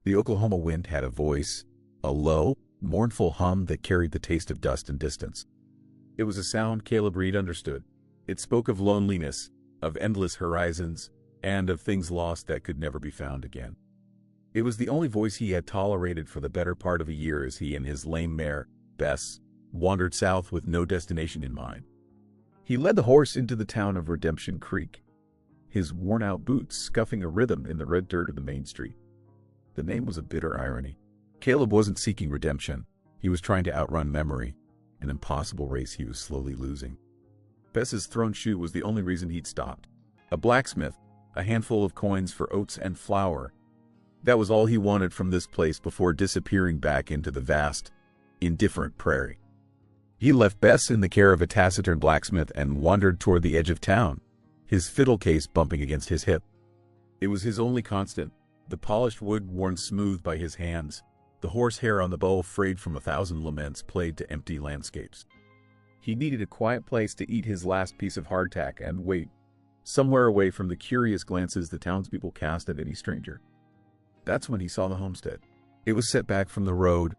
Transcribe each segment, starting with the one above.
The Oklahoma wind had a voice, a low, mournful hum that carried the taste of dust and distance. It was a sound Caleb Reed understood. It spoke of loneliness, of endless horizons, and of things lost that could never be found again. It was the only voice he had tolerated for the better part of a year as he and his lame mare, Bess, wandered south with no destination in mind. He led the horse into the town of Redemption Creek, his worn-out boots scuffing a rhythm in the red dirt of the main street. The name was a bitter irony. Caleb wasn't seeking redemption. He was trying to outrun memory, an impossible race he was slowly losing. Bess's thrown shoe was the only reason he'd stopped. A blacksmith, a handful of coins for oats and flour. That was all he wanted from this place before disappearing back into the vast, indifferent prairie. He left Bess in the care of a taciturn blacksmith and wandered toward the edge of town, his fiddle case bumping against his hip. It was his only constant, the polished wood worn smooth by his hands, the horsehair on the bow frayed from 1,000 laments played to empty landscapes. He needed a quiet place to eat his last piece of hardtack and wait, somewhere away from the curious glances the townspeople cast at any stranger. That's when he saw the homestead. It was set back from the road,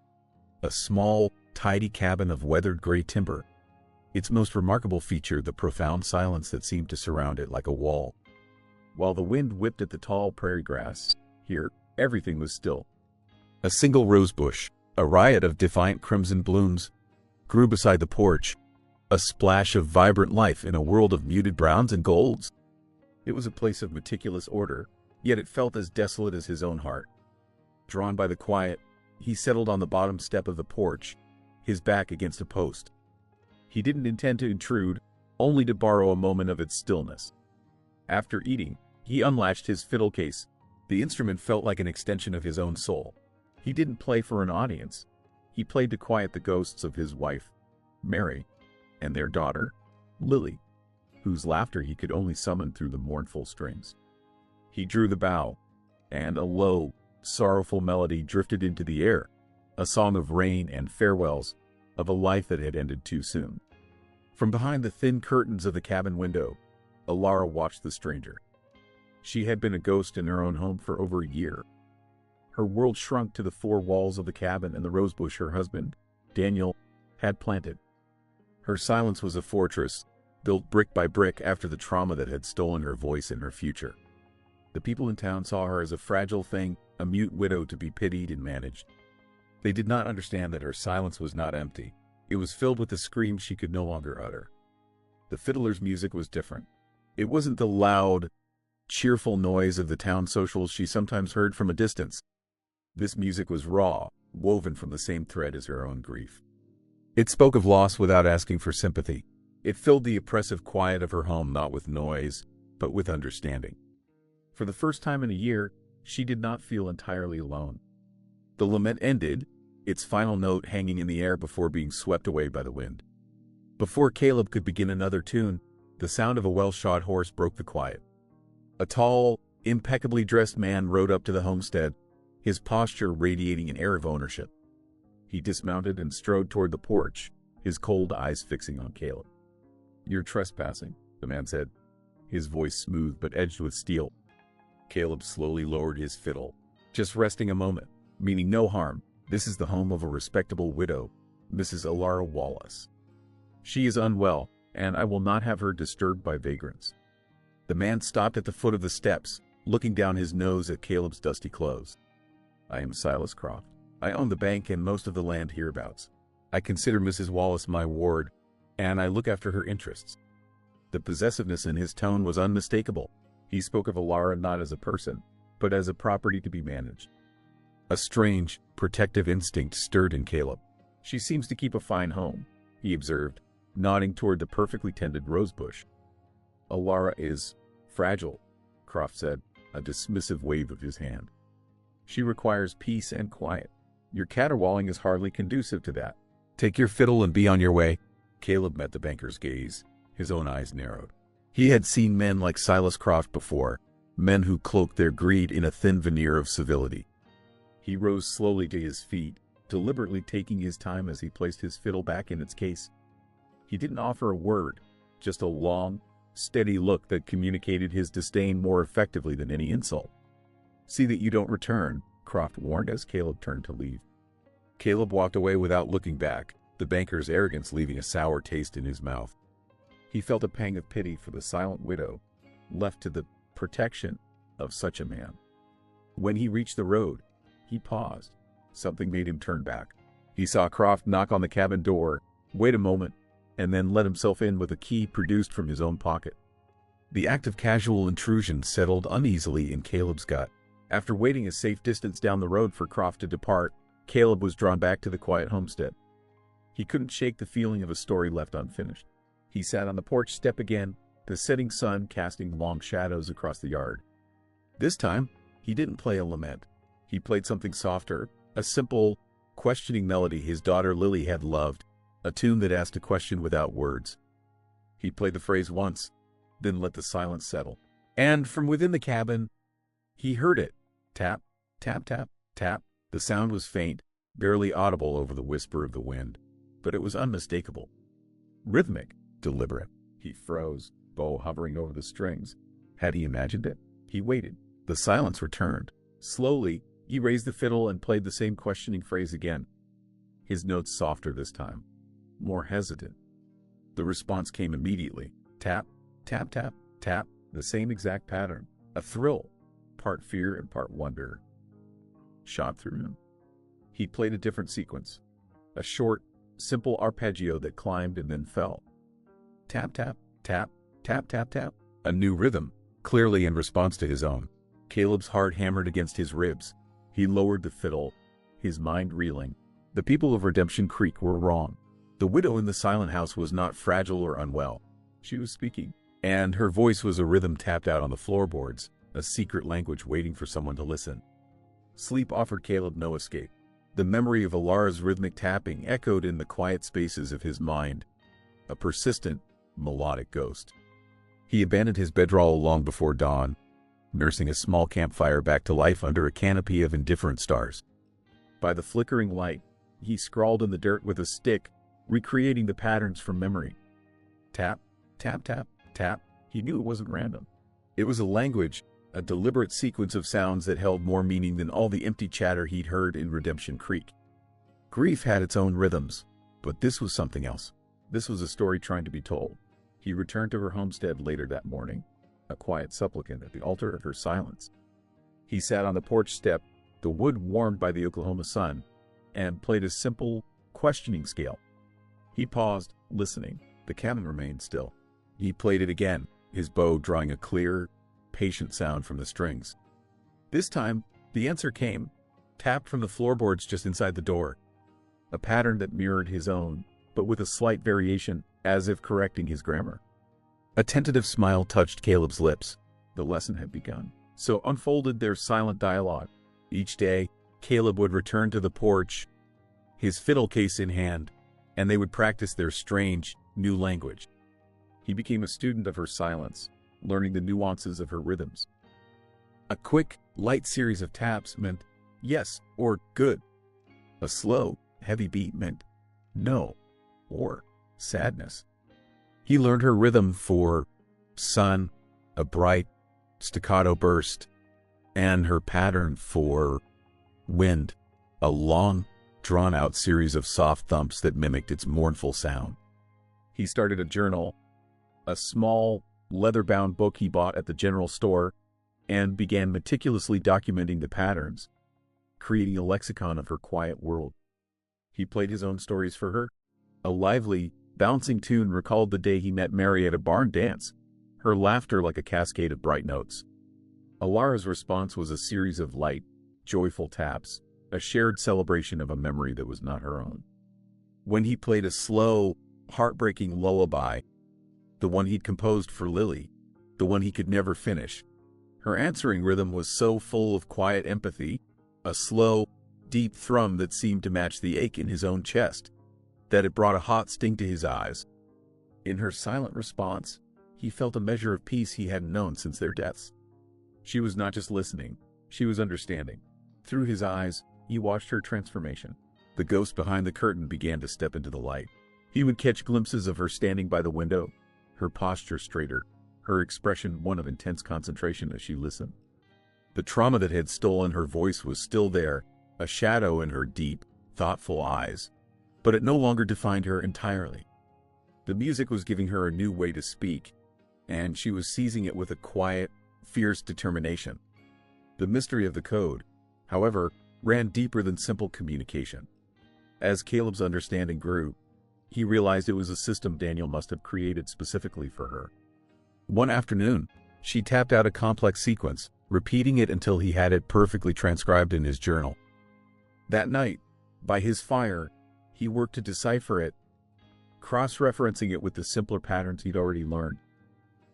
a small, tidy cabin of weathered gray timber. Its most remarkable feature, the profound silence that seemed to surround it like a wall. While the wind whipped at the tall prairie grass, here, everything was still. A single rose bush, a riot of defiant crimson blooms, grew beside the porch, a splash of vibrant life in a world of muted browns and golds. It was a place of meticulous order, yet it felt as desolate as his own heart. Drawn by the quiet, he settled on the bottom step of the porch, his back against a post. He didn't intend to intrude, only to borrow a moment of its stillness. After eating, he unlatched his fiddle case. The instrument felt like an extension of his own soul. He didn't play for an audience. He played to quiet the ghosts of his wife, Mary, and their daughter, Lily, whose laughter he could only summon through the mournful strings. He drew the bow, and a low, sorrowful melody drifted into the air, a song of rain and farewells, of a life that had ended too soon. From behind the thin curtains of the cabin window, Alara watched the stranger. She had been a ghost in her own home for over a year. Her world shrunk to the four walls of the cabin and the rosebush her husband, Daniel, had planted. Her silence was a fortress, built brick by brick after the trauma that had stolen her voice and her future. The people in town saw her as a fragile thing, a mute widow to be pitied and managed. They did not understand that her silence was not empty. It was filled with the screams she could no longer utter. The fiddler's music was different. It wasn't the loud, cheerful noise of the town socials she sometimes heard from a distance. This music was raw, woven from the same thread as her own grief. It spoke of loss without asking for sympathy. It filled the oppressive quiet of her home not with noise, but with understanding. For the first time in a year, she did not feel entirely alone. The lament ended, its final note hanging in the air before being swept away by the wind. Before Caleb could begin another tune, the sound of a well-shod horse broke the quiet. A tall, impeccably dressed man rode up to the homestead, his posture radiating an air of ownership. He dismounted and strode toward the porch, his cold eyes fixing on Caleb. "You're trespassing," the man said, his voice smooth but edged with steel. Caleb slowly lowered his fiddle. "Just resting a moment, meaning no harm. This is the home of a respectable widow, Mrs. Alara Wallace. She is unwell, and I will not have her disturbed by vagrants." The man stopped at the foot of the steps, looking down his nose at Caleb's dusty clothes. "I am Silas Croft. I own the bank and most of the land hereabouts. I consider Mrs. Wallace my ward, and I look after her interests." The possessiveness in his tone was unmistakable. He spoke of Alara not as a person, but as a property to be managed. A strange, protective instinct stirred in Caleb. "She seems to keep a fine home," he observed, nodding toward the perfectly tended rosebush. "Alara is fragile," Croft said, a dismissive wave of his hand. "She requires peace and quiet. Your caterwauling is hardly conducive to that. Take your fiddle and be on your way." Caleb met the banker's gaze. His own eyes narrowed. He had seen men like Silas Croft before, men who cloaked their greed in a thin veneer of civility. He rose slowly to his feet, deliberately taking his time as he placed his fiddle back in its case. He didn't offer a word, just a long, steady look that communicated his disdain more effectively than any insult. "See that you don't return," Croft warned as Caleb turned to leave. Caleb walked away without looking back, the banker's arrogance leaving a sour taste in his mouth. He felt a pang of pity for the silent widow, left to the protection of such a man. When he reached the road, he paused. Something made him turn back. He saw Croft knock on the cabin door, wait a moment, and then let himself in with a key produced from his own pocket. The act of casual intrusion settled uneasily in Caleb's gut. After waiting a safe distance down the road for Croft to depart, Caleb was drawn back to the quiet homestead. He couldn't shake the feeling of a story left unfinished. He sat on the porch step again, the setting sun casting long shadows across the yard. This time, he didn't play a lament. He played something softer, a simple, questioning melody his daughter Lily had loved, a tune that asked a question without words. He played the phrase once, then let the silence settle. And from within the cabin, he heard it. Tap, tap, tap, tap. The sound was faint, barely audible over the whisper of the wind, but it was unmistakable. Rhythmic, deliberate. He froze, bow hovering over the strings. Had he imagined it? He waited. The silence returned. Slowly, he raised the fiddle and played the same questioning phrase again. His notes softer this time, more hesitant. The response came immediately. Tap, tap, tap, tap, the same exact pattern. A thrill, part fear and part wonder, shot through him. He played a different sequence, a short, simple arpeggio that climbed and then fell. Tap, tap, tap, tap, tap, tap. A new rhythm, clearly in response to his own. Caleb's heart hammered against his ribs. He lowered the fiddle, his mind reeling. The people of Redemption Creek were wrong. The widow in the silent house was not fragile or unwell. She was speaking, and her voice was a rhythm tapped out on the floorboards, a secret language waiting for someone to listen. Sleep offered Caleb no escape. The memory of Alara's rhythmic tapping echoed in the quiet spaces of his mind, a persistent, melodic ghost. He abandoned his bedroll long before dawn, nursing a small campfire back to life under a canopy of indifferent stars. By the flickering light, he scrawled in the dirt with a stick, recreating the patterns from memory. Tap, tap, tap, tap. He knew it wasn't random. It was a language, a deliberate sequence of sounds that held more meaning than all the empty chatter he'd heard in Redemption Creek. Grief had its own rhythms, but this was something else. This was a story trying to be told. He returned to her homestead later that morning, a quiet supplicant at the altar of her silence. He sat on the porch step, the wood warmed by the Oklahoma sun, and played a simple, questioning scale. He paused, listening. The cabin remained still. He played it again, his bow drawing a clear, patient sound from the strings. This time, the answer came, tapped from the floorboards just inside the door. A pattern that mirrored his own, but with a slight variation, as if correcting his grammar. A tentative smile touched Caleb's lips. The lesson had begun. So unfolded their silent dialogue. Each day, Caleb would return to the porch, his fiddle case in hand, and they would practice their strange, new language. He became a student of her silence, learning the nuances of her rhythms. A quick, light series of taps meant yes or good. A slow, heavy beat meant no or sadness. He learned her rhythm for sun, a bright, staccato burst, and her pattern for wind, a long, drawn-out series of soft thumps that mimicked its mournful sound. He started a journal, a small, leather-bound book he bought at the general store, and began meticulously documenting the patterns, creating a lexicon of her quiet world. He played his own stories for her. A lively, bouncing tune recalled the day he met Mary at a barn dance, her laughter like a cascade of bright notes. Alara's response was a series of light, joyful taps, a shared celebration of a memory that was not her own. When he played a slow, heartbreaking lullaby, the one he'd composed for Lily, the one he could never finish, her answering rhythm was so full of quiet empathy, a slow, deep thrum that seemed to match the ache in his own chest, that it brought a hot sting to his eyes. In her silent response, he felt a measure of peace he hadn't known since their deaths. She was not just listening, she was understanding. Through his eyes, he watched her transformation. The ghost behind the curtain began to step into the light. He would catch glimpses of her standing by the window, her posture straighter, her expression one of intense concentration as she listened. The trauma that had stolen her voice was still there, a shadow in her deep, thoughtful eyes, but it no longer defined her entirely. The music was giving her a new way to speak, and she was seizing it with a quiet, fierce determination. The mystery of the code, however, ran deeper than simple communication. As Caleb's understanding grew, he realized it was a system Daniel must have created specifically for her. One afternoon, she tapped out a complex sequence, repeating it until he had it perfectly transcribed in his journal. That night, by his fire, he worked to decipher it, cross-referencing it with the simpler patterns he'd already learned.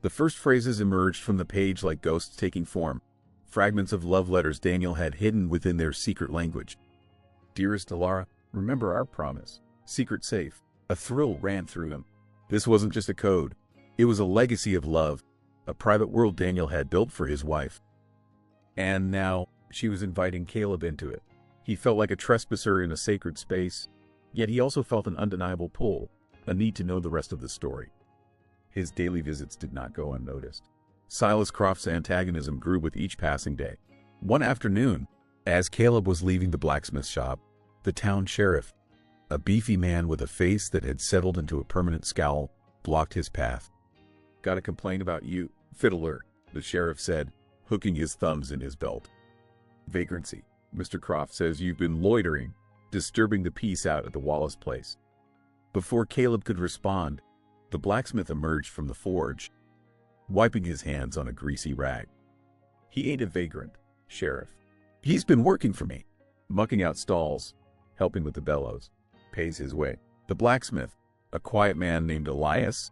The first phrases emerged from the page like ghosts taking form, fragments of love letters Daniel had hidden within their secret language. "Dearest Alara, remember our promise. Secret safe." A thrill ran through him. This wasn't just a code. It was a legacy of love, a private world Daniel had built for his wife. And now, she was inviting Caleb into it. He felt like a trespasser in a sacred space, yet he also felt an undeniable pull, a need to know the rest of the story. His daily visits did not go unnoticed. Silas Croft's antagonism grew with each passing day. One afternoon, as Caleb was leaving the blacksmith shop, the town sheriff, a beefy man with a face that had settled into a permanent scowl, blocked his path. "Got a complaint about you, Fiddler," the sheriff said, hooking his thumbs in his belt. "Vagrancy. Mr. Croft says you've been loitering, disturbing the peace out at the Wallace place." Before Caleb could respond, the blacksmith emerged from the forge, wiping his hands on a greasy rag. "He ain't a vagrant, Sheriff. He's been working for me, mucking out stalls, helping with the bellows. Pays his way." The blacksmith, a quiet man named Elias,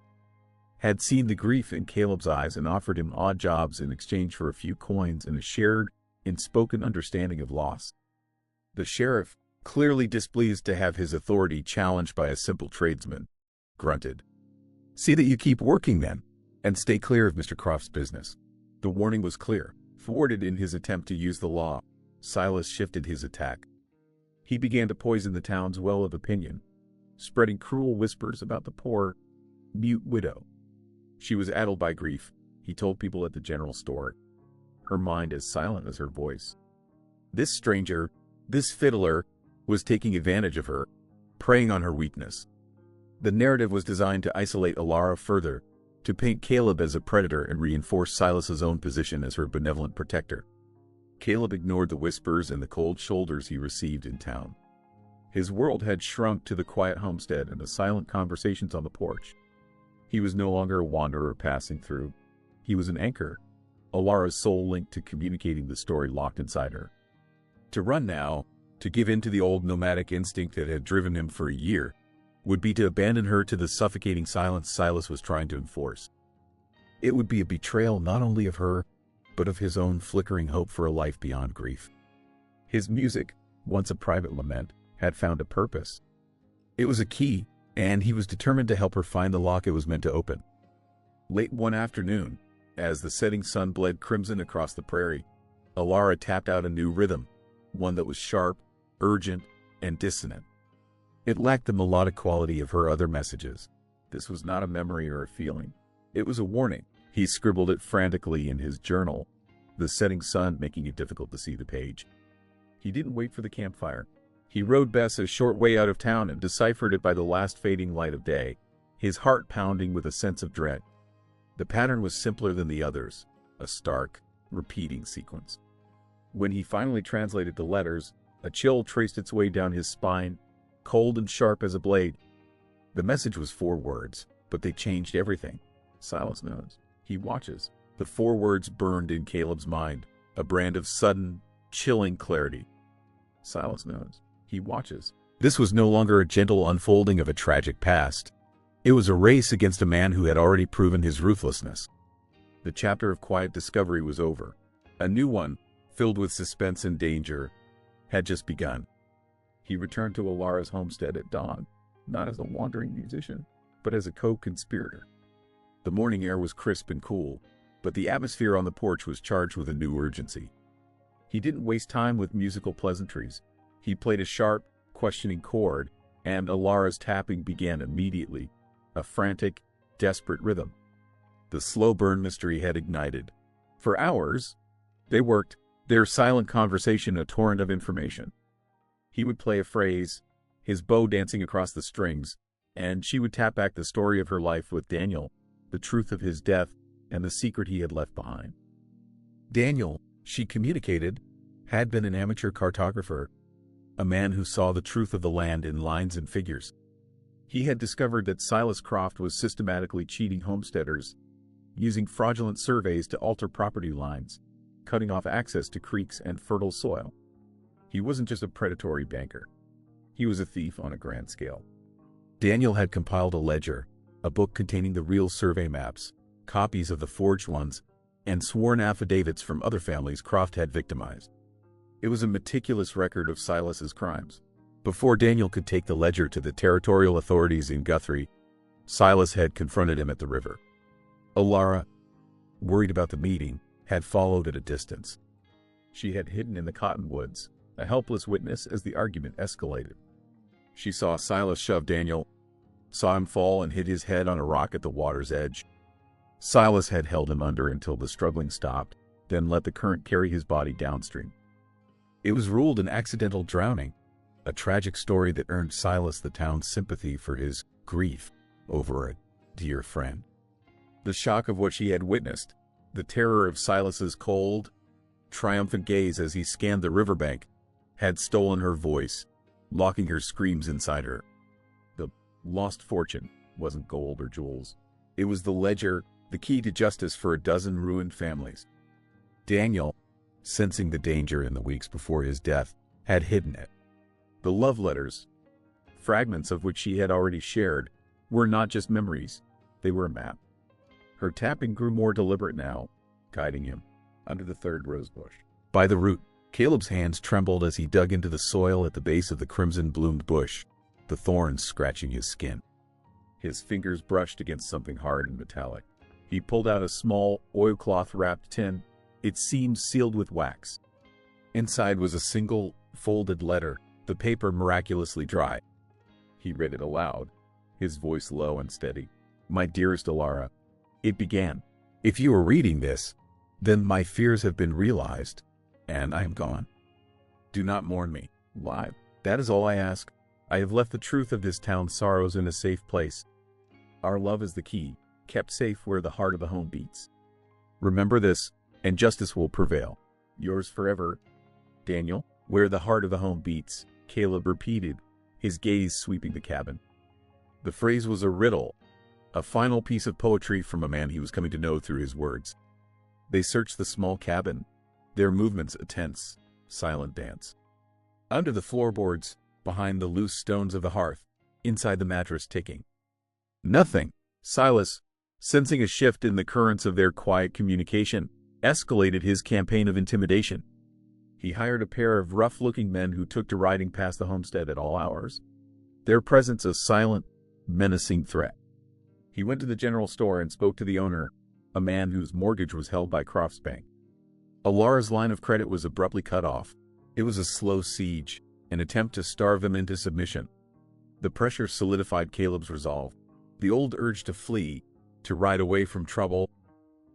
had seen the grief in Caleb's eyes and offered him odd jobs in exchange for a few coins and a shared, unspoken understanding of loss. The sheriff, clearly displeased to have his authority challenged by a simple tradesman, grunted. "See that you keep working then, and stay clear of Mr. Croft's business." The warning was clear. Thwarted in his attempt to use the law, Silas shifted his attack. He began to poison the town's well of opinion, spreading cruel whispers about the poor, mute widow. She was addled by grief, he told people at the general store, her mind as silent as her voice. This stranger, this fiddler, was taking advantage of her, preying on her weakness. The narrative was designed to isolate Alara further, to paint Caleb as a predator and reinforce Silas's own position as her benevolent protector. Caleb ignored the whispers and the cold shoulders he received in town. His world had shrunk to the quiet homestead and the silent conversations on the porch. He was no longer a wanderer passing through. He was an anchor, Alara's sole link to communicating the story locked inside her. To run now, to give in to the old nomadic instinct that had driven him for a year, would be to abandon her to the suffocating silence Silas was trying to enforce. It would be a betrayal not only of her, but of his own flickering hope for a life beyond grief. His music, once a private lament, had found a purpose. It was a key, and he was determined to help her find the lock it was meant to open. Late one afternoon, as the setting sun bled crimson across the prairie, Alara tapped out a new rhythm, one that was sharp, urgent, and dissonant. It lacked the melodic quality of her other messages. This was not a memory or a feeling. It was a warning. He scribbled it frantically in his journal, the setting sun making it difficult to see the page. He didn't wait for the campfire. He rode Bess a short way out of town and deciphered it by the last fading light of day, his heart pounding with a sense of dread. The pattern was simpler than the others, a stark, repeating sequence. When he finally translated the letters, a chill traced its way down his spine, cold and sharp as a blade. The message was 4 words, but they changed everything. Silas knows. He watches. The 4 words burned in Caleb's mind, a brand of sudden, chilling clarity. Silas knows. He watches. This was no longer a gentle unfolding of a tragic past. It was a race against a man who had already proven his ruthlessness. The chapter of quiet discovery was over. A new one, filled with suspense and danger, had just begun. He returned to Alara's homestead at dawn, not as a wandering musician, but as a co-conspirator. The morning air was crisp and cool, but the atmosphere on the porch was charged with a new urgency. He didn't waste time with musical pleasantries. He played a sharp, questioning chord, and Alara's tapping began immediately, a frantic, desperate rhythm. The slow burn mystery had ignited. For hours, they worked, their silent conversation a torrent of information. He would play a phrase, his bow dancing across the strings, and she would tap back the story of her life with Daniel, the truth of his death, and the secret he had left behind. Daniel, she communicated, had been an amateur cartographer, a man who saw the truth of the land in lines and figures. He had discovered that Silas Croft was systematically cheating homesteaders, using fraudulent surveys to alter property lines, cutting off access to creeks and fertile soil. He wasn't just a predatory banker. He was a thief on a grand scale. Daniel had compiled a ledger, a book containing the real survey maps, copies of the forged ones, and sworn affidavits from other families Croft had victimized. It was a meticulous record of Silas's crimes. Before Daniel could take the ledger to the territorial authorities in Guthrie, Silas had confronted him at the river. Alara, worried about the meeting, had followed at a distance. She had hidden in the cottonwoods, a helpless witness as the argument escalated. She saw Silas shove Daniel, saw him fall and hit his head on a rock at the water's edge. Silas had held him under until the struggling stopped, then let the current carry his body downstream. It was ruled an accidental drowning, a tragic story that earned Silas the town's sympathy for his grief over a dear friend. The shock of what she had witnessed, the terror of Silas's cold, triumphant gaze as he scanned the riverbank, had stolen her voice, locking her screams inside her. The lost fortune wasn't gold or jewels. It was the ledger, the key to justice for a dozen ruined families. Daniel, sensing the danger in the weeks before his death, had hidden it. The love letters, fragments of which she had already shared, were not just memories, they were a map. Her tapping grew more deliberate now, guiding him under the third rosebush. By the root, Caleb's hands trembled as he dug into the soil at the base of the crimson-bloomed bush, the thorns scratching his skin. His fingers brushed against something hard and metallic. He pulled out a small, oilcloth-wrapped tin. It seemed sealed with wax. Inside was a single, folded letter, the paper miraculously dry. He read it aloud, his voice low and steady. "My dearest Alara," it began. "If you are reading this, then my fears have been realized, and I am gone. Do not mourn me. Live. That is all I ask. I have left the truth of this town's sorrows in a safe place. Our love is the key, kept safe where the heart of the home beats. Remember this, and justice will prevail. Yours forever, Daniel." "Where the heart of the home beats," Caleb repeated, his gaze sweeping the cabin. The phrase was a riddle, a final piece of poetry from a man he was coming to know through his words. They searched the small cabin, their movements a tense, silent dance. Under the floorboards, behind the loose stones of the hearth, inside the mattress ticking. Nothing. Silas, sensing a shift in the currents of their quiet communication, escalated his campaign of intimidation. He hired a pair of rough-looking men who took to riding past the homestead at all hours, their presence a silent, menacing threat. He went to the general store and spoke to the owner, a man whose mortgage was held by Croft's bank. Alara's line of credit was abruptly cut off. It was a slow siege, an attempt to starve him into submission. The pressure solidified Caleb's resolve. The old urge to flee, to ride away from trouble,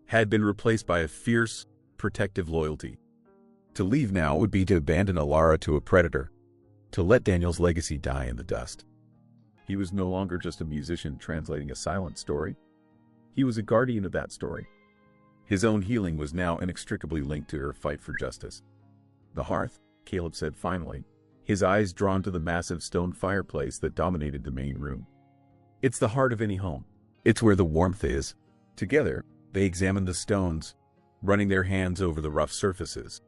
had been replaced by a fierce, protective loyalty. To leave now would be to abandon Alara to a predator, to let Daniel's legacy die in the dust. He was no longer just a musician translating a silent story. He was a guardian of that story. His own healing was now inextricably linked to her fight for justice. "The hearth," Caleb said finally, his eyes drawn to the massive stone fireplace that dominated the main room. "It's the heart of any home. It's where the warmth is." Together, they examined the stones, running their hands over the rough surfaces.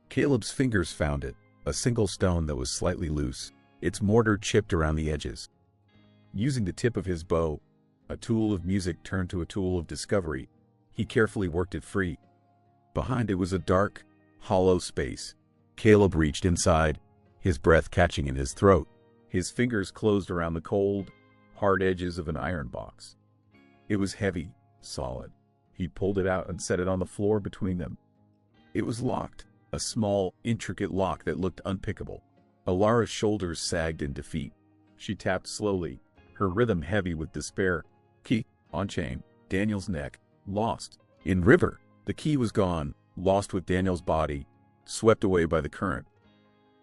Caleb's fingers found it, a single stone that was slightly loose, its mortar chipped around the edges. Using the tip of his bow, a tool of music turned to a tool of discovery, he carefully worked it free. Behind it was a dark, hollow space. Caleb reached inside, his breath catching in his throat. His fingers closed around the cold, hard edges of an iron box. It was heavy, solid. He pulled it out and set it on the floor between them. It was locked, a small, intricate lock that looked unpickable. Alara's shoulders sagged in defeat. She tapped slowly, her rhythm heavy with despair. "Key, on chain, Daniel's neck, lost. In river." The key was gone, lost with Daniel's body, swept away by the current.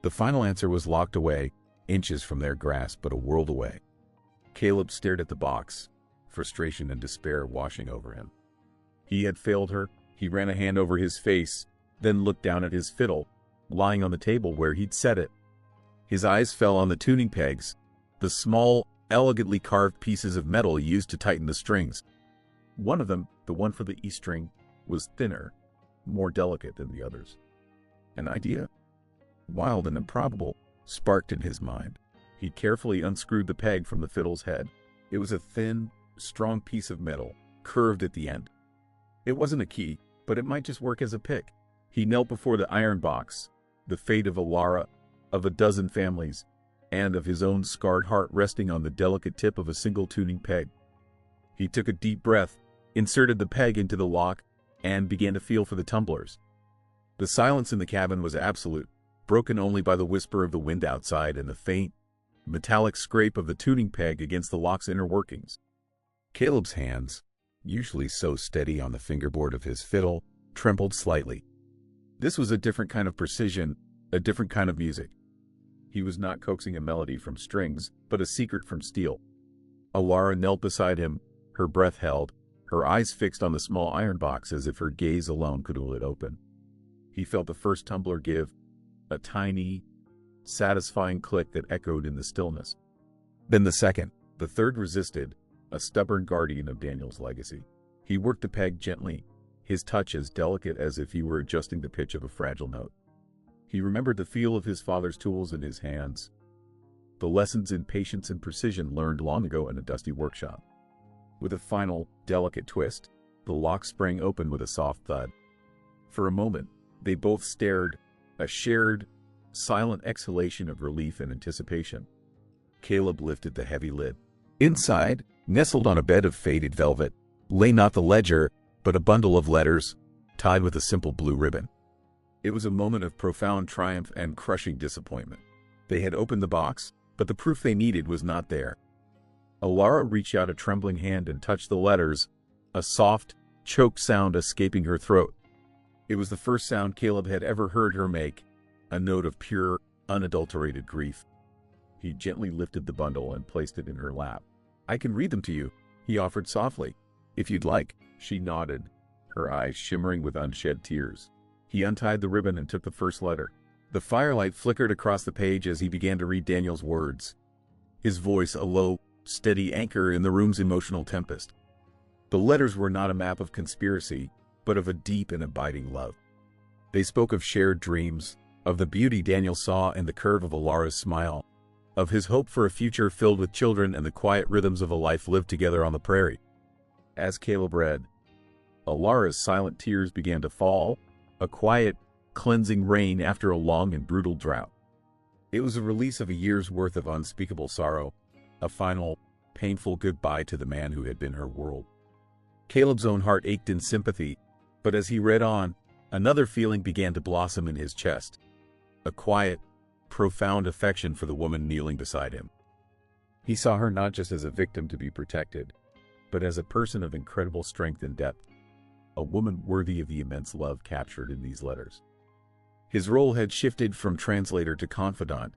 The final answer was locked away, inches from their grasp but a world away. Caleb stared at the box, frustration and despair washing over him. He had failed her. He ran a hand over his face, then looked down at his fiddle, lying on the table where he'd set it. His eyes fell on the tuning pegs, the small, elegantly carved pieces of metal used to tighten the strings. One of them, the one for the E string, was thinner, more delicate than the others. An idea, wild and improbable, sparked in his mind. He carefully unscrewed the peg from the fiddle's head. It was a thin, strong piece of metal, curved at the end. It wasn't a key, but it might just work as a pick. He knelt before the iron box, the fate of Alara, of a dozen families, and of his own scarred heart resting on the delicate tip of a single tuning peg. He took a deep breath, inserted the peg into the lock, and began to feel for the tumblers. The silence in the cabin was absolute, broken only by the whisper of the wind outside and the faint, metallic scrape of the tuning peg against the lock's inner workings. Caleb's hands, usually so steady on the fingerboard of his fiddle, trembled slightly. This was a different kind of precision, a different kind of music. He was not coaxing a melody from strings, but a secret from steel. Alara knelt beside him, her breath held, her eyes fixed on the small iron box as if her gaze alone could hold it open. He felt the first tumbler give, a tiny, satisfying click that echoed in the stillness. Then the second, the third resisted, a stubborn guardian of Daniel's legacy. He worked the peg gently, his touch as delicate as if he were adjusting the pitch of a fragile note. He remembered the feel of his father's tools in his hands, the lessons in patience and precision learned long ago in a dusty workshop. With a final, delicate twist, the lock sprang open with a soft thud. For a moment, they both stared, a shared, silent exhalation of relief and anticipation. Caleb lifted the heavy lid. Inside, nestled on a bed of faded velvet, lay not the ledger, but a bundle of letters, tied with a simple blue ribbon. It was a moment of profound triumph and crushing disappointment. They had opened the box, but the proof they needed was not there. Alara reached out a trembling hand and touched the letters, a soft, choked sound escaping her throat. It was the first sound Caleb had ever heard her make, a note of pure, unadulterated grief. He gently lifted the bundle and placed it in her lap. "I can read them to you," he offered softly. "If you'd like." She nodded, her eyes shimmering with unshed tears. He untied the ribbon and took the first letter. The firelight flickered across the page as he began to read Daniel's words, his voice a low, steady anchor in the room's emotional tempest. The letters were not a map of conspiracy, but of a deep and abiding love. They spoke of shared dreams, of the beauty Daniel saw in the curve of Alara's smile, of his hope for a future filled with children and the quiet rhythms of a life lived together on the prairie. As Caleb read, Alara's silent tears began to fall, a quiet, cleansing rain after a long and brutal drought. It was a release of a year's worth of unspeakable sorrow, a final, painful goodbye to the man who had been her world. Caleb's own heart ached in sympathy, but as he read on, another feeling began to blossom in his chest, a quiet, profound affection for the woman kneeling beside him. He saw her not just as a victim to be protected, but as a person of incredible strength and depth, a woman worthy of the immense love captured in these letters. His role had shifted from translator to confidant,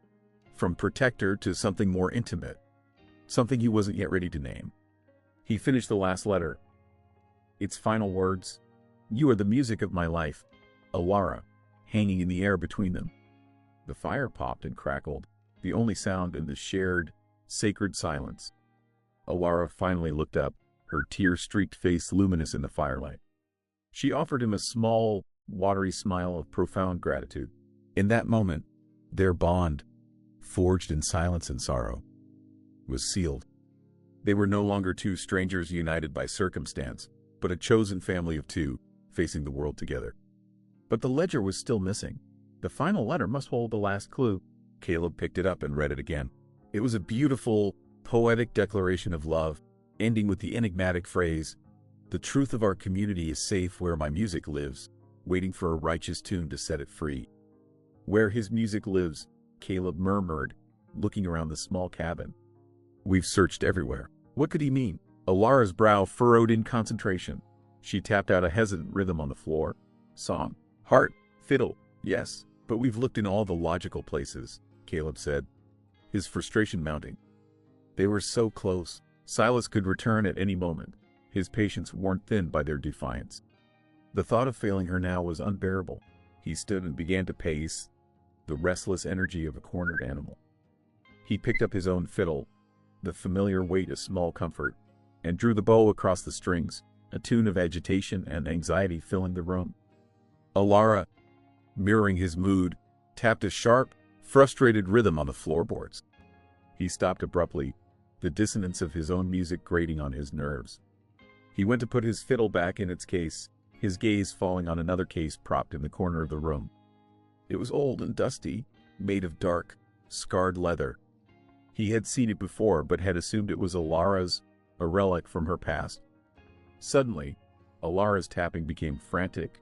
from protector to something more intimate, something he wasn't yet ready to name. He finished the last letter. Its final words, "You are the music of my life," Alara, hanging in the air between them. The fire popped and crackled, the only sound in the shared, sacred silence. Alara finally looked up, her tear-streaked face luminous in the firelight. She offered him a small, watery smile of profound gratitude. In that moment, their bond, forged in silence and sorrow, was sealed. They were no longer two strangers united by circumstance, but a chosen family of two, facing the world together. But the ledger was still missing. The final letter must hold the last clue. Caleb picked it up and read it again. It was a beautiful, poetic declaration of love, ending with the enigmatic phrase, "The truth of our community is safe where my music lives, waiting for a righteous tune to set it free." Where his music lives, Caleb murmured, looking around the small cabin. "We've searched everywhere." What could he mean? Alara's brow furrowed in concentration. She tapped out a hesitant rhythm on the floor. Song. Heart. Fiddle. Yes, but we've looked in all the logical places, Caleb said, his frustration mounting. They were so close. Silas could return at any moment, his patience worn thin by their defiance. The thought of failing her now was unbearable. He stood and began to pace, the restless energy of a cornered animal. He picked up his own fiddle, the familiar weight a small comfort, and drew the bow across the strings, a tune of agitation and anxiety filling the room. Alara, mirroring his mood, tapped a sharp, frustrated rhythm on the floorboards. He stopped abruptly, the dissonance of his own music grating on his nerves. He went to put his fiddle back in its case, his gaze falling on another case propped in the corner of the room. It was old and dusty, made of dark, scarred leather. He had seen it before, but had assumed it was Alara's, a relic from her past. Suddenly, Alara's tapping became frantic,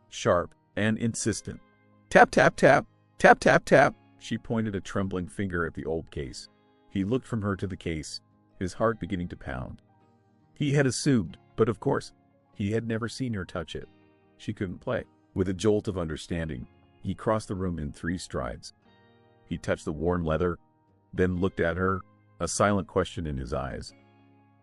sharp, and insistent. Tap, tap, tap, tap, tap, tap. She pointed a trembling finger at the old case. He looked from her to the case, his heart beginning to pound. He had assumed, but of course, he had never seen her touch it. She couldn't play. With a jolt of understanding, he crossed the room in 3 strides. He touched the worn leather, then looked at her, a silent question in his eyes.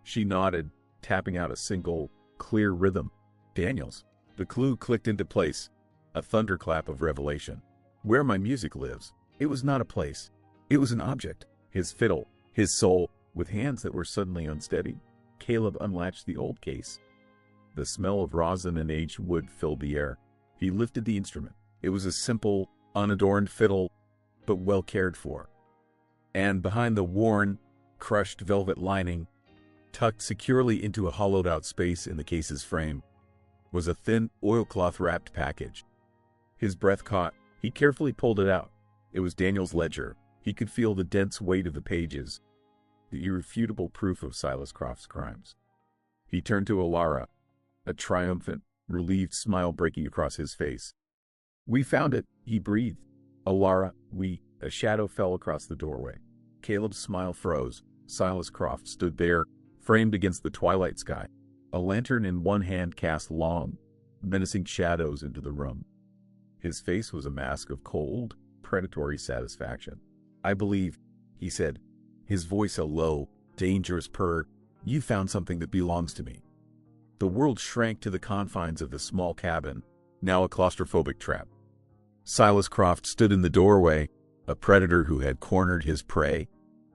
She nodded, tapping out a single, clear rhythm. Daniels. The clue clicked into place, a thunderclap of revelation. Where my music lives. It was not a place. It was an object. His fiddle, his soul, with hands that were suddenly unsteady. Caleb unlatched the old case. The smell of rosin and aged wood filled the air. He lifted the instrument. It was a simple, unadorned fiddle, but well cared for. And behind the worn, crushed velvet lining, tucked securely into a hollowed-out space in the case's frame, was a thin, oilcloth-wrapped package. His breath caught. He carefully pulled it out. It was Daniel's ledger. He could feel the dense weight of the pages, the irrefutable proof of Silas Croft's crimes. He turned to Alara, a triumphant, relieved smile breaking across his face. We found it, he breathed. Alara, a shadow fell across the doorway. Caleb's smile froze. Silas Croft stood there, framed against the twilight sky. A lantern in one hand cast long, menacing shadows into the room. His face was a mask of cold, predatory satisfaction. I believe, he said, his voice a low, dangerous purr, you found something that belongs to me. The world shrank to the confines of the small cabin, now a claustrophobic trap. Silas Croft stood in the doorway, a predator who had cornered his prey,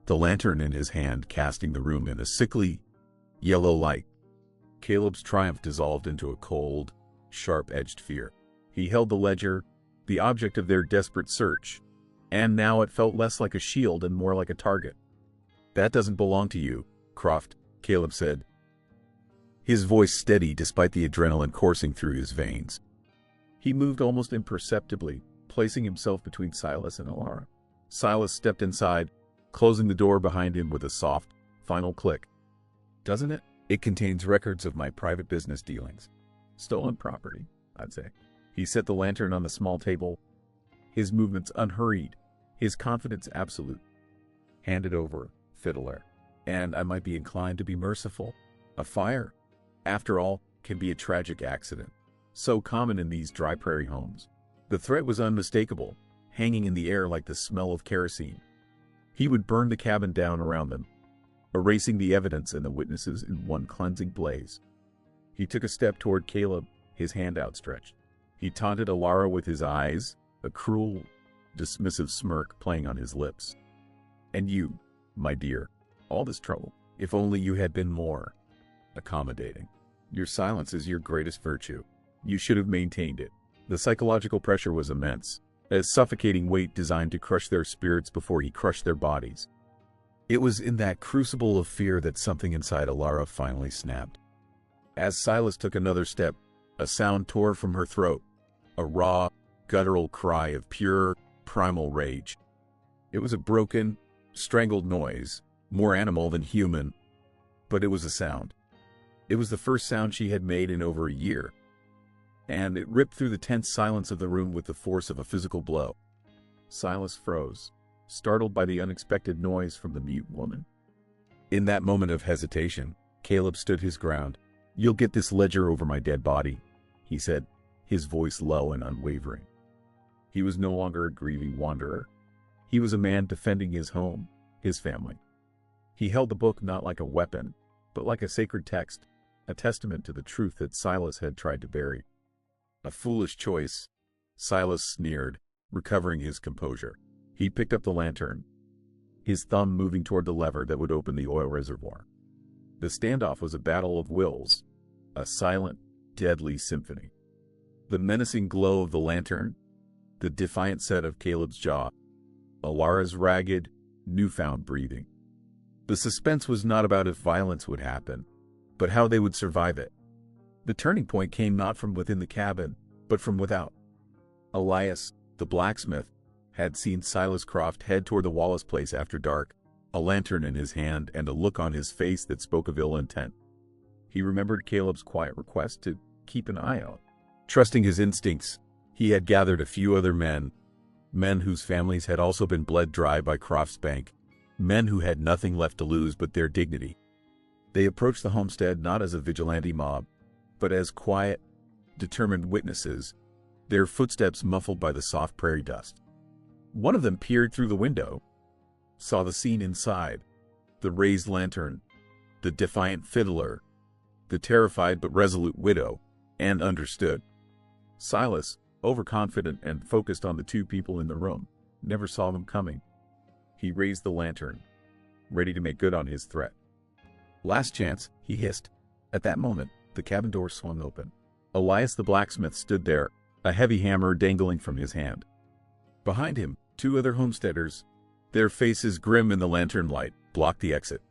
the lantern in his hand casting the room in a sickly, yellow light. Caleb's triumph dissolved into a cold, sharp-edged fear. He held the ledger, the object of their desperate search, and now it felt less like a shield and more like a target. That doesn't belong to you, Croft, Caleb said, his voice steady despite the adrenaline coursing through his veins. He moved almost imperceptibly, placing himself between Silas and Alara. Silas stepped inside, closing the door behind him with a soft, final click. Doesn't it? It contains records of my private business dealings. Stolen property, I'd say. He set the lantern on the small table, his movements unhurried, his confidence absolute. Hand it over, Fiddler, and I might be inclined to be merciful. A fire, after all, can be a tragic accident, so common in these dry prairie homes. The threat was unmistakable, hanging in the air like the smell of kerosene. He would burn the cabin down around them, erasing the evidence and the witnesses in one cleansing blaze. He took a step toward Caleb, his hand outstretched. He taunted Alara with his eyes, a cruel, dismissive smirk playing on his lips. And you, my dear, all this trouble, if only you had been more accommodating. Your silence is your greatest virtue. You should have maintained it. The psychological pressure was immense, a suffocating weight designed to crush their spirits before he crushed their bodies. It was in that crucible of fear that something inside Alara finally snapped. As Silas took another step, a sound tore from her throat, a raw, guttural cry of pure, primal rage. It was a broken, strangled noise, more animal than human, but it was a sound. It was the first sound she had made in over a year, and it ripped through the tense silence of the room with the force of a physical blow. Silas froze, startled by the unexpected noise from the mute woman. In that moment of hesitation, Caleb stood his ground. You'll get this ledger over my dead body, he said, his voice low and unwavering. He was no longer a grieving wanderer. He was a man defending his home, his family. He held the book not like a weapon, but like a sacred text, a testament to the truth that Silas had tried to bury. A foolish choice, Silas sneered, recovering his composure. He picked up the lantern, his thumb moving toward the lever that would open the oil reservoir. The standoff was a battle of wills, a silent, deadly symphony. The menacing glow of the lantern, the defiant set of Caleb's jaw, Alara's ragged, newfound breathing. The suspense was not about if violence would happen, but how they would survive it. The turning point came not from within the cabin, but from without. Elias, the blacksmith, had seen Silas Croft head toward the Wallace place after dark, a lantern in his hand and a look on his face that spoke of ill intent. He remembered Caleb's quiet request to keep an eye out. Trusting his instincts, he had gathered a few other men whose families had also been bled dry by Croft's bank, men who had nothing left to lose but their dignity. They approached the homestead not as a vigilante mob, but as quiet, determined witnesses, their footsteps muffled by the soft prairie dust. One of them peered through the window, saw the scene inside, the raised lantern, the defiant fiddler, the terrified but resolute widow, and understood. Silas, overconfident and focused on the two people in the room, never saw them coming. He raised the lantern, ready to make good on his threat. "Last chance," he hissed. At that moment, the cabin door swung open. Elias the blacksmith stood there, a heavy hammer dangling from his hand. Behind him, two other homesteaders, their faces grim in the lantern light, blocked the exit.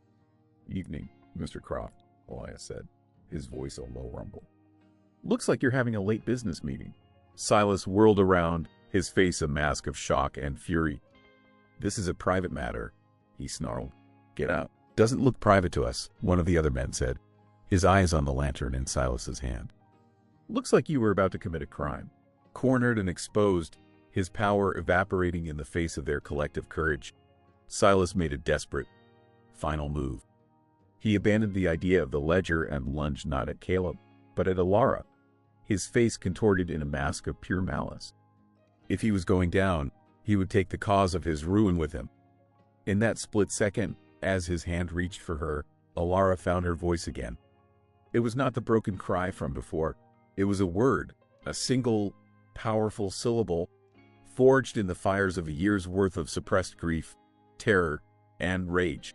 "Evening, Mr. Croft," Elias said, his voice a low rumble. "Looks like you're having a late business meeting." Silas whirled around, his face a mask of shock and fury. "This is a private matter," he snarled. "Get out." "Doesn't look private to us," one of the other men said, his eyes on the lantern in Silas's hand. "Looks like you were about to commit a crime." Cornered and exposed, his power evaporating in the face of their collective courage, Silas made a desperate, final move. He abandoned the idea of the ledger and lunged not at Caleb, but at Alara, his face contorted in a mask of pure malice. If he was going down, he would take the cause of his ruin with him. In that split second, as his hand reached for her, Alara found her voice again. It was not the broken cry from before. It was a word, a single, powerful syllable, forged in the fires of a year's worth of suppressed grief, terror, and rage.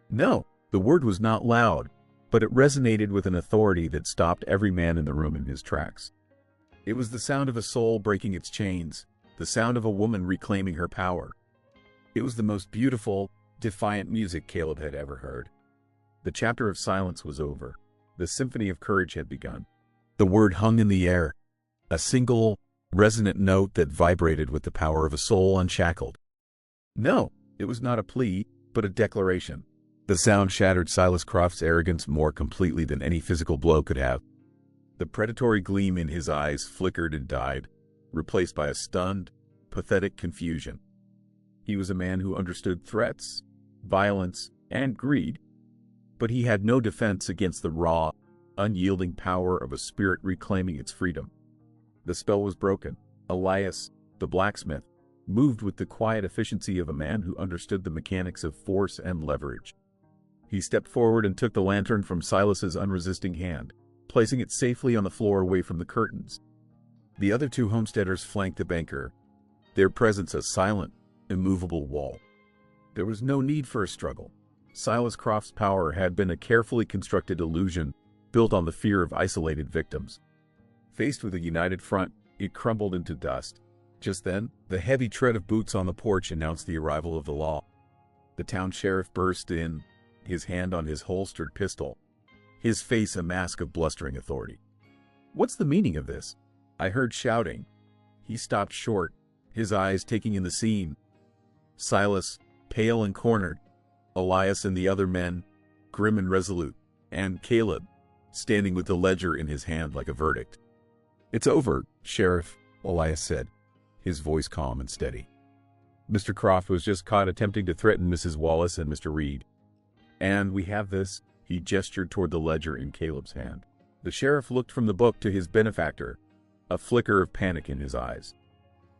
No, the word was not loud, but it resonated with an authority that stopped every man in the room in his tracks. It was the sound of a soul breaking its chains, the sound of a woman reclaiming her power. It was the most beautiful, defiant music Caleb had ever heard. The chapter of silence was over. The symphony of courage had begun. The word hung in the air, a single, resonant note that vibrated with the power of a soul unshackled. No, it was not a plea, but a declaration. The sound shattered Silas Croft's arrogance more completely than any physical blow could have. The predatory gleam in his eyes flickered and died, replaced by a stunned, pathetic confusion. He was a man who understood threats, violence, and greed, but he had no defense against the raw, unyielding power of a spirit reclaiming its freedom. The spell was broken. Elias, the blacksmith, moved with the quiet efficiency of a man who understood the mechanics of force and leverage. He stepped forward and took the lantern from Silas's unresisting hand, placing it safely on the floor away from the curtains. The other two homesteaders flanked the banker, their presence a silent, immovable wall. There was no need for a struggle. Silas Croft's power had been a carefully constructed illusion built on the fear of isolated victims. Faced with a united front, it crumbled into dust. Just then, the heavy tread of boots on the porch announced the arrival of the law. The town sheriff burst in, his hand on his holstered pistol, his face a mask of blustering authority. "What's the meaning of this?" I heard shouting. He stopped short, his eyes taking in the scene. Silas, pale and cornered, Elias and the other men, grim and resolute, and Caleb, standing with the ledger in his hand like a verdict. "It's over, Sheriff," Elias said, his voice calm and steady. "Mr. Croft was just caught attempting to threaten Mrs. Wallace and Mr. Reed. And we have this," he gestured toward the ledger in Caleb's hand. The sheriff looked from the book to his benefactor, a flicker of panic in his eyes.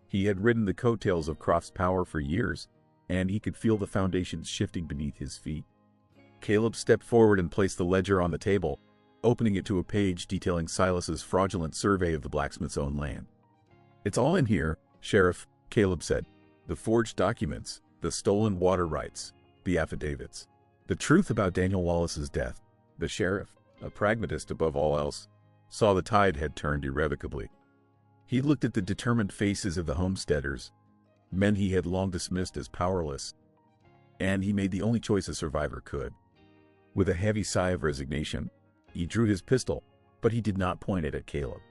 He had ridden the coattails of Croft's power for years, and he could feel the foundations shifting beneath his feet. Caleb stepped forward and placed the ledger on the table, opening it to a page detailing Silas's fraudulent survey of the blacksmith's own land. "It's all in here, Sheriff," Caleb said. "The forged documents, the stolen water rights, the affidavits, the truth about Daniel Wallace's death." The sheriff, a pragmatist above all else, saw the tide had turned irrevocably. He looked at the determined faces of the homesteaders, men he had long dismissed as powerless, and he made the only choice a survivor could. With a heavy sigh of resignation, he drew his pistol, but he did not point it at Caleb.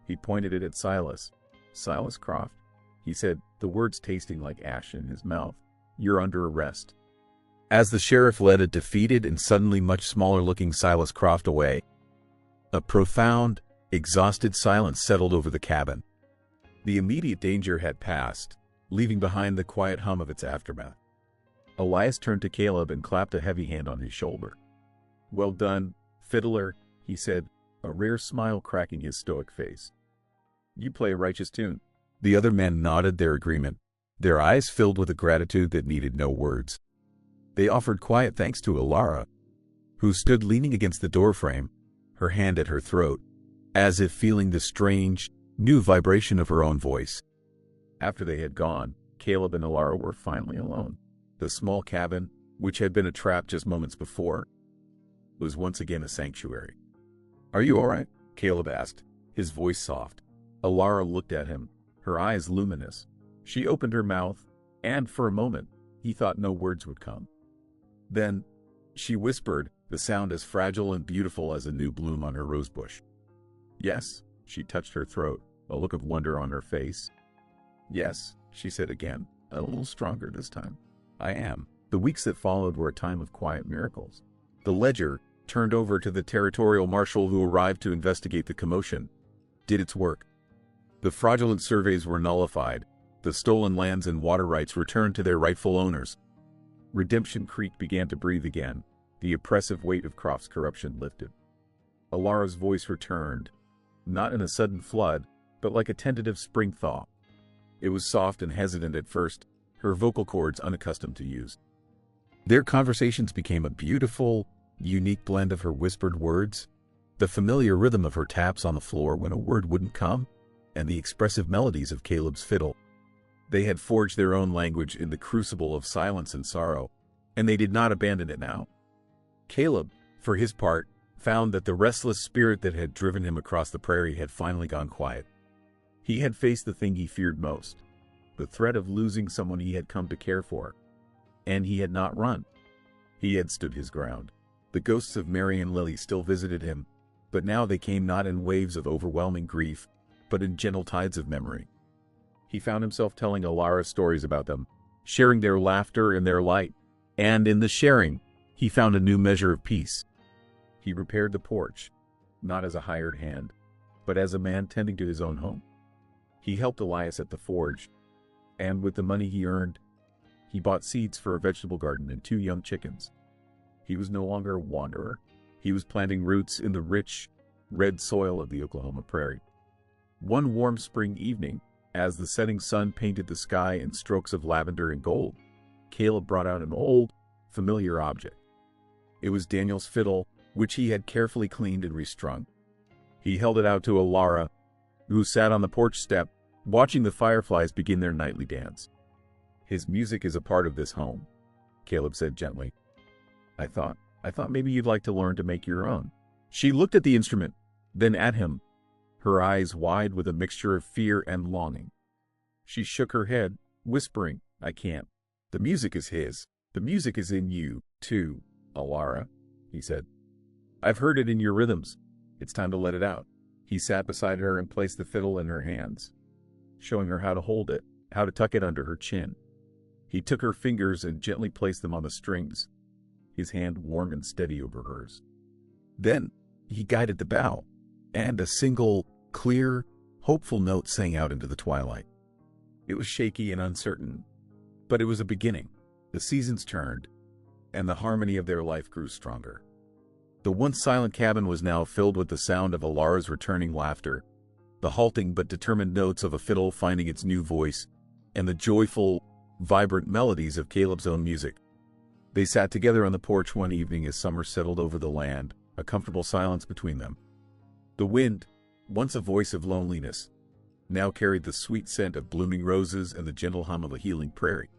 He pointed it at Silas. "Silas Croft," he said, the words tasting like ash in his mouth, "you're under arrest." As the sheriff led a defeated and suddenly much smaller-looking Silas Croft away, a profound, exhausted silence settled over the cabin. The immediate danger had passed, leaving behind the quiet hum of its aftermath. Elias turned to Caleb and clapped a heavy hand on his shoulder. "Well done, Fiddler," he said, a rare smile cracking his stoic face. "You play a righteous tune." The other men nodded their agreement, their eyes filled with a gratitude that needed no words. They offered quiet thanks to Alara, who stood leaning against the doorframe, her hand at her throat, as if feeling the strange, new vibration of her own voice. After they had gone, Caleb and Alara were finally alone. The small cabin, which had been a trap just moments before, was once again a sanctuary. "Are you all right?" Caleb asked, his voice soft. Alara looked at him, her eyes luminous. She opened her mouth, and for a moment, he thought no words would come. Then, she whispered, the sound as fragile and beautiful as a new bloom on her rosebush. "Yes," she touched her throat, a look of wonder on her face. "Yes," she said again, a little stronger this time. "I am." The weeks that followed were a time of quiet miracles. The ledger, turned over to the territorial marshal who arrived to investigate the commotion, did its work. The fraudulent surveys were nullified, the stolen lands and water rights returned to their rightful owners. Redemption Creek began to breathe again, the oppressive weight of Croft's corruption lifted. Alara's voice returned, not in a sudden flood, but like a tentative spring thaw. It was soft and hesitant at first, her vocal cords unaccustomed to use. Their conversations became a beautiful, unique blend of her whispered words, the familiar rhythm of her taps on the floor when a word wouldn't come, and the expressive melodies of Caleb's fiddle. They had forged their own language in the crucible of silence and sorrow, and they did not abandon it now. Caleb, for his part, found that the restless spirit that had driven him across the prairie had finally gone quiet. He had faced the thing he feared most, the threat of losing someone he had come to care for, and he had not run. He had stood his ground. The ghosts of Mary and Lily still visited him, but now they came not in waves of overwhelming grief, but in gentle tides of memory. He found himself telling Alara stories about them, sharing their laughter and their light, and in the sharing, he found a new measure of peace. He repaired the porch, not as a hired hand, but as a man tending to his own home. He helped Elias at the forge, and with the money he earned, he bought seeds for a vegetable garden and 2 young chickens. He was no longer a wanderer. He was planting roots in the rich, red soil of the Oklahoma prairie. One warm spring evening, as the setting sun painted the sky in strokes of lavender and gold, Caleb brought out an old, familiar object. It was Daniel's fiddle, which he had carefully cleaned and restrung. He held it out to Alara, who sat on the porch step, watching the fireflies begin their nightly dance. "His music is a part of this home," Caleb said gently. I thought maybe you'd like to learn to make your own." She looked at the instrument, then at him, her eyes wide with a mixture of fear and longing. She shook her head, whispering, "I can't. The music is his. The music is in you, too, Alara," he said. "I've heard it in your rhythms. It's time to let it out." He sat beside her and placed the fiddle in her hands, showing her how to hold it, how to tuck it under her chin. He took her fingers and gently placed them on the strings, his hand warm and steady over hers. Then he guided the bow, and a single, clear, hopeful note sang out into the twilight. It was shaky and uncertain, but it was a beginning. The seasons turned, and the harmony of their life grew stronger. The once silent cabin was now filled with the sound of Alara's returning laughter, the halting but determined notes of a fiddle finding its new voice, and the joyful, vibrant melodies of Caleb's own music. They sat together on the porch one evening as summer settled over the land, a comfortable silence between them. The wind, once a voice of loneliness, now carried the sweet scent of blooming roses and the gentle hum of a healing prairie.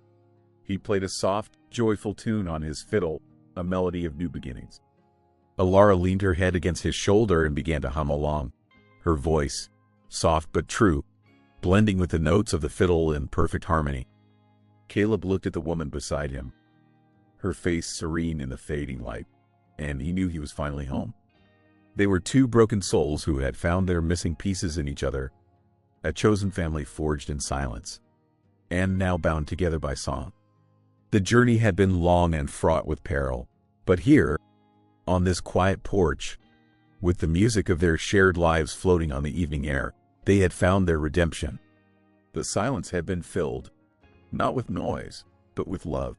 He played a soft, joyful tune on his fiddle, a melody of new beginnings. Alara leaned her head against his shoulder and began to hum along, her voice, soft but true, blending with the notes of the fiddle in perfect harmony. Caleb looked at the woman beside him, her face serene in the fading light, and he knew he was finally home. They were two broken souls who had found their missing pieces in each other, a chosen family forged in silence, and now bound together by song. The journey had been long and fraught with peril, but here, on this quiet porch, with the music of their shared lives floating on the evening air, they had found their redemption. The silence had been filled, not with noise, but with love.